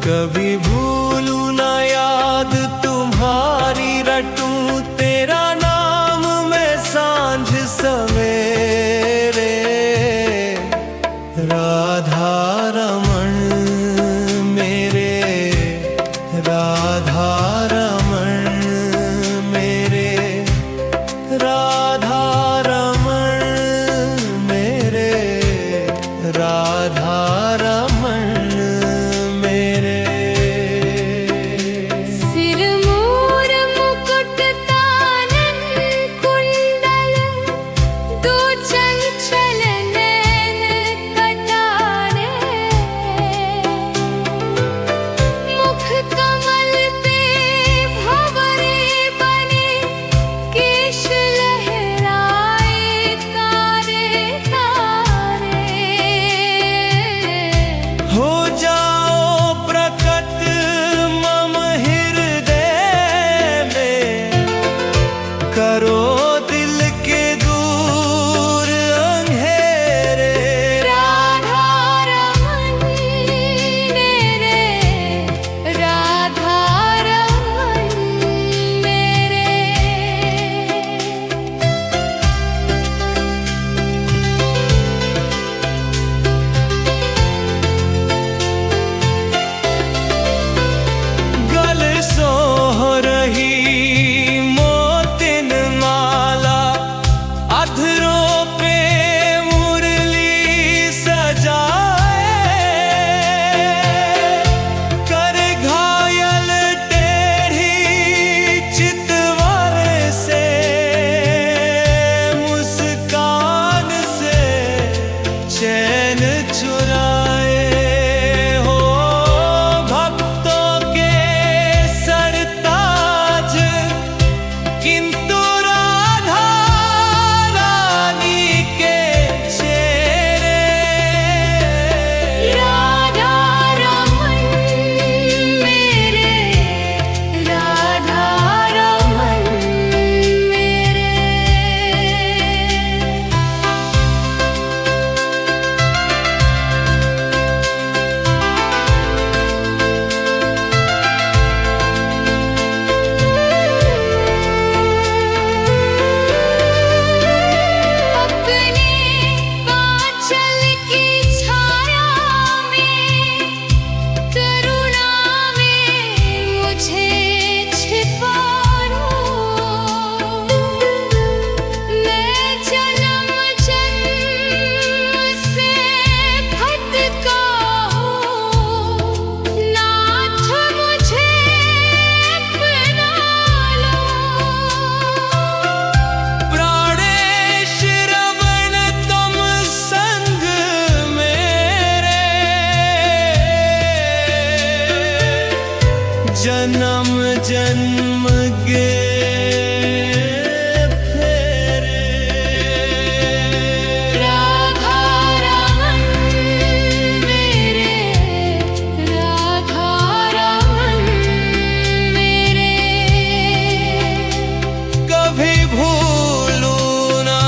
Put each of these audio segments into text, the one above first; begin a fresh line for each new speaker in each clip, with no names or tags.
कभी भूलूं ना याद तुम्हारी, रटूं तेरा नाम मैं सांझ सवेरे। राधा रमण मेरे, राधा रमण मेरे, राधा रमण मेरे, राधा रमण मेरे।
सिर मोर मुकुट तानन कुंडल, दो चंचल नैन कटारे। मुख कमल पे भंवरे बने, केश लहराए तारे तारे।
हो जाओ प्रकट मम हृदय में, करो दिल के दूर अंधेरे।
राधा रमण मेरे, राधा रमण मेरे।
गल सोह रही मोतिन माला, अधरों पे मुरली सजाए। कर घायल टेढ़ी चितवर से, मुस्कान से चैन चुराए। हो भक्तों के सरताज, किंतु राधा रानी के चेहरे।
राधा रमण मेरे, राधा रमण मेरे। अपने आंचल की छाया में, करुणा में मुझे छिपा लो। मैं जन्म जन्म से भटका हूँ, नाथ मुझे अपना लो।
प्राणेश रमण तुम संग मेरे, जन्म जन्म के फेरे।
राधा रमण मेरे, राधा रमण मेरे।
कभी भूलूं ना,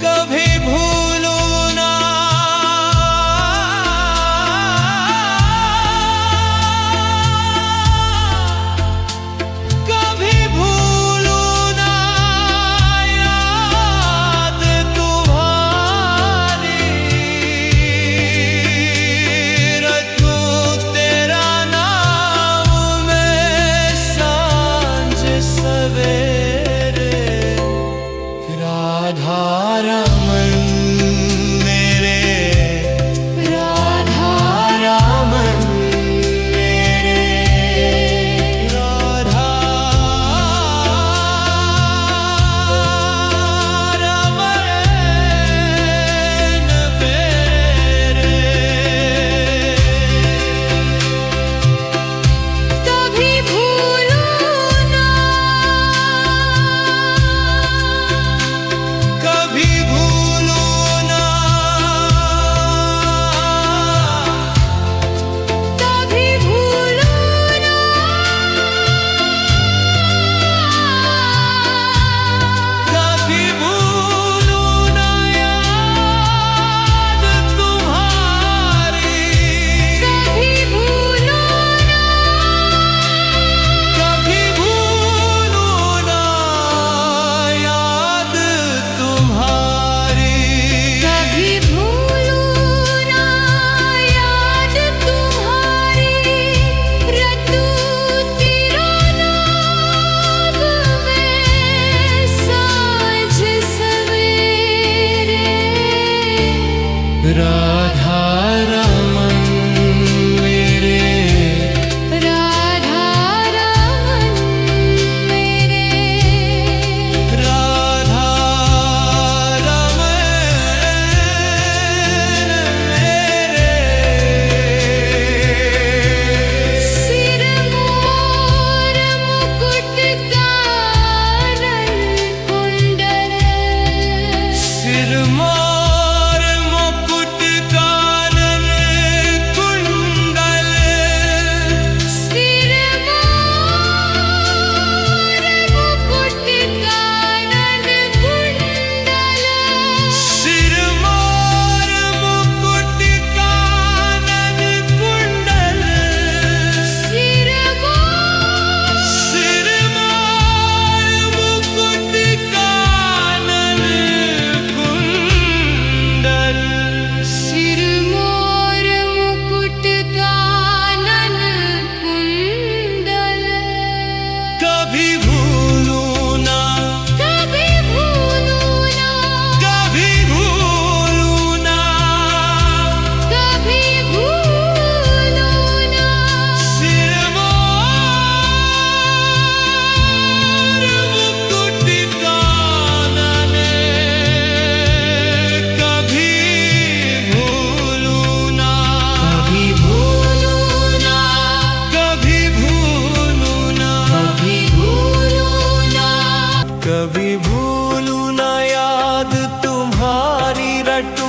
कभी भूलूं ना राधा रमन मेरे,
राधा रमन मेरे,
राधा रमन मेरे।
सिर मोर मुकुट कानन कुंडल,
सिर मोर मुकुट कानन कुंडल,
सिर मोर मुकुट कानन कुंडल,
सिर मोर मुकुट कानन कुंडल,
सिर मोर
सिर मोर मुकुट कानन कुंडल।
सिर मोर मुकुट कानन कुंडल।
कभी भूलूं ना,
कभी भूलूं ना,
कभी भूलूं ना,
कभी भूलूं ना,
सिर मोर मुकुट कानन कभी भूलूं ना,
कभी भूलूं ना,
कभी भूलूं ना,
कभी भूलूं ना,
कभी भूलूं ना याद तुम्हारी रटूं